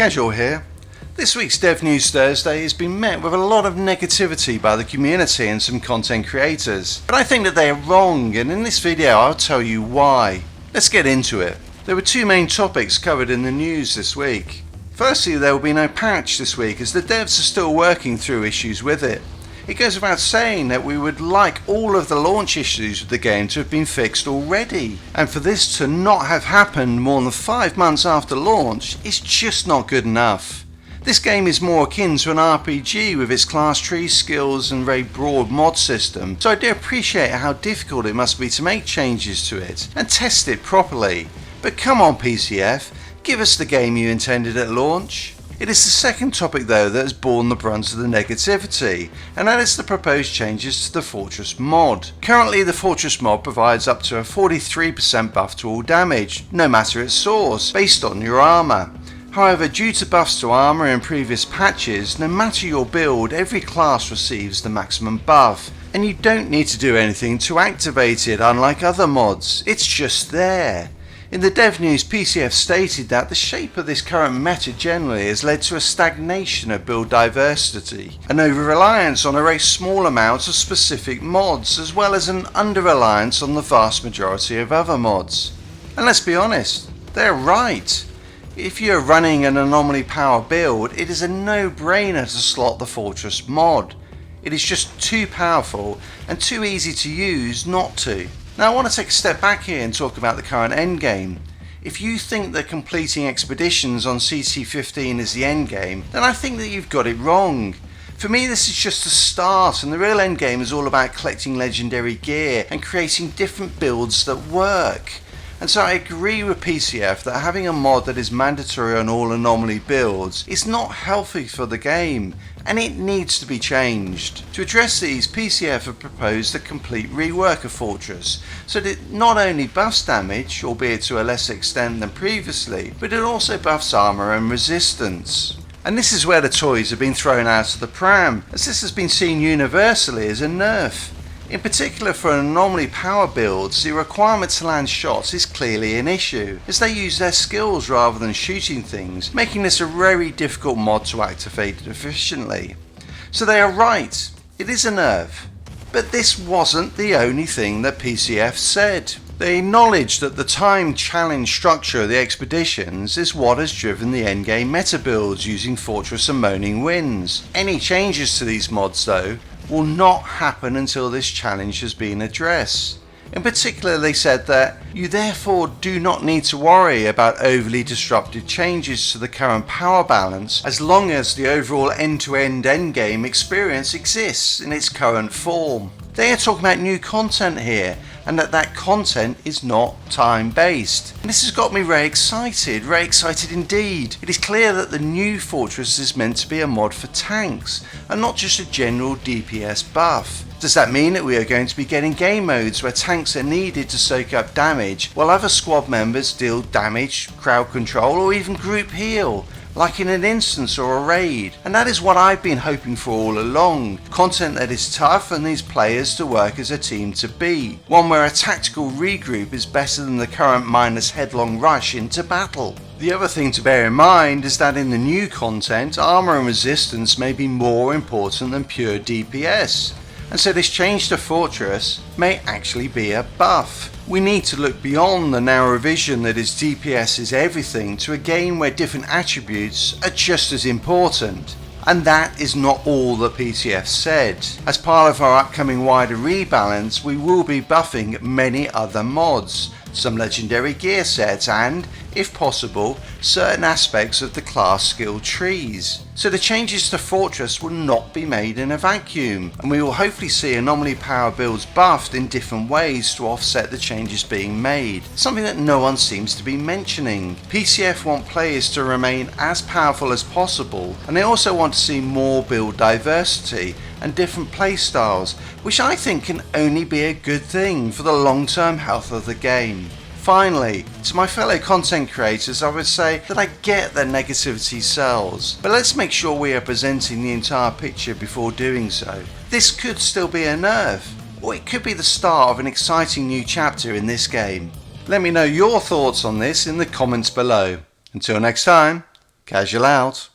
Casual here. This week's Dev News Thursday has been met with a lot of negativity by the community and some content creators. But I think that they are wrong, and in this video I'll tell you why. Let's get into it. There were two main topics covered in the news this week. Firstly, there will be no patch this week as the devs are still working through issues with it. It goes without saying that we would like all of the launch issues with the game to have been fixed already, and for this to not have happened more than 5 months after launch is just not good enough. This game is more akin to an RPG with its class tree skills and very broad mod system, so I do appreciate how difficult it must be to make changes to it and test it properly. But come on PCF, give us the game you intended at launch. It is the second topic though that has borne the brunt of the negativity, and that is the proposed changes to the Fortress mod. Currently the Fortress mod provides up to a 43% buff to all damage, no matter its source, based on your armour. However, due to buffs to armour in previous patches, no matter your build, every class receives the maximum buff, and you don't need to do anything to activate it unlike other mods, it's just there. In the dev news, PCF stated that the shape of this current meta generally has led to a stagnation of build diversity, an over-reliance on a very small amount of specific mods, as well as an under-reliance on the vast majority of other mods. And let's be honest, they're right. If you're running an anomaly power build, it is a no-brainer to slot the Fortress mod. It is just too powerful and too easy to use not to. Now I want to take a step back here and talk about the current endgame. If you think that completing expeditions on CT15 is the endgame, then I think that you've got it wrong. For me this is just a start, and the real endgame is all about collecting legendary gear and creating different builds that work. And so I agree with PCF that having a mod that is mandatory on all anomaly builds is not healthy for the game, and it needs to be changed. To address these, PCF have proposed a complete rework of Fortress, so that it not only buffs damage, albeit to a lesser extent than previously, but it also buffs armour and resistance. And this is where the toys have been thrown out of the pram, as this has been seen universally as a nerf. In particular for anomaly power builds, the requirement to land shots is clearly an issue, as they use their skills rather than shooting things, making this a very difficult mod to activate efficiently. So they are right, it is a nerf. But this wasn't the only thing that PCF said. They acknowledged that the time challenge structure of the expeditions is what has driven the endgame meta builds using Fortress and Moaning Winds. Any changes to these mods though will not happen until this challenge has been addressed. In particular, they said that you therefore do not need to worry about overly disruptive changes to the current power balance as long as the overall end-to-end endgame experience exists in its current form. They are talking about new content here, and that content is not time-based. And this has got me very excited indeed. It is clear that the new Fortress is meant to be a mod for tanks, and not just a general DPS buff. Does that mean that we are going to be getting game modes where tanks are needed to soak up damage, while other squad members deal damage, crowd control, or even group heal? Like in an instance or a raid, and that is what I've been hoping for all along. Content that is tough and needs players to work as a team to beat. One where a tactical regroup is better than the current mindless headlong rush into battle. The other thing to bear in mind is that in the new content, armour and resistance may be more important than pure DPS. And so this change to Fortress may actually be a buff. We need to look beyond the narrow vision that is DPS is everything to a game where different attributes are just as important. And that is not all that PCF said. As part of our upcoming wider rebalance, we will be buffing many other mods, some legendary gear sets and, if possible, certain aspects of the class skill trees. So the changes to Fortress will not be made in a vacuum, and we will hopefully see anomaly power builds buffed in different ways to offset the changes being made, something that no one seems to be mentioning. PCF want players to remain as powerful as possible, and they also want to see more build diversity and different playstyles, which I think can only be a good thing for the long-term health of the game. Finally, to my fellow content creators, I would say that I get that negativity sells, but let's make sure we are presenting the entire picture before doing so. This could still be a nerf, or it could be the start of an exciting new chapter in this game. Let me know your thoughts on this in the comments below. Until next time, Casual out.